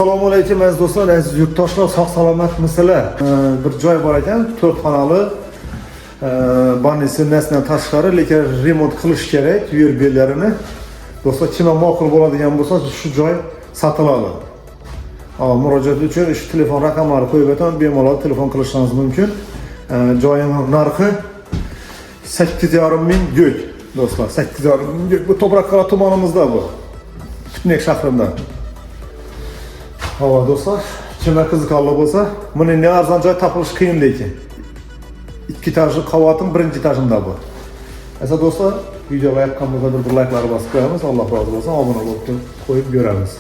Assalomu alaykum aziz do'stlar, aziz yurtdoshlar, sog' salomatmisizlar? Bir joy bor ekan, 4 xonali bonnesidan tashqari, lekin remont qilish kerak, yer belarini. Do'stlar, kimga ma'qul bo'ladigan bo'lsa, shu joy sotiladi. Murojaat uchun shu telefon raqamlari qo'yib o'taman, bemalol telefon qilishingiz mumkin. Joyning narxi 8,5 ming gök. Do'stlar, 8,5 ming gök. Bu To'broqqal'a tumanimizda bu. Tutnek shahrida. Hava do'stlar, kimga qiziqarli bo'lsa, buni ne arzon joy topilish qiyin lekin. 2 etajli qavatim 1-etajimda bu. Esa do'stlar, videoga yoqqan bo'lsa bir like'larni bosib qo'yamiz. Alloh rozi bo'lsin, obuna bo'lib qo'yib ko'ramiz.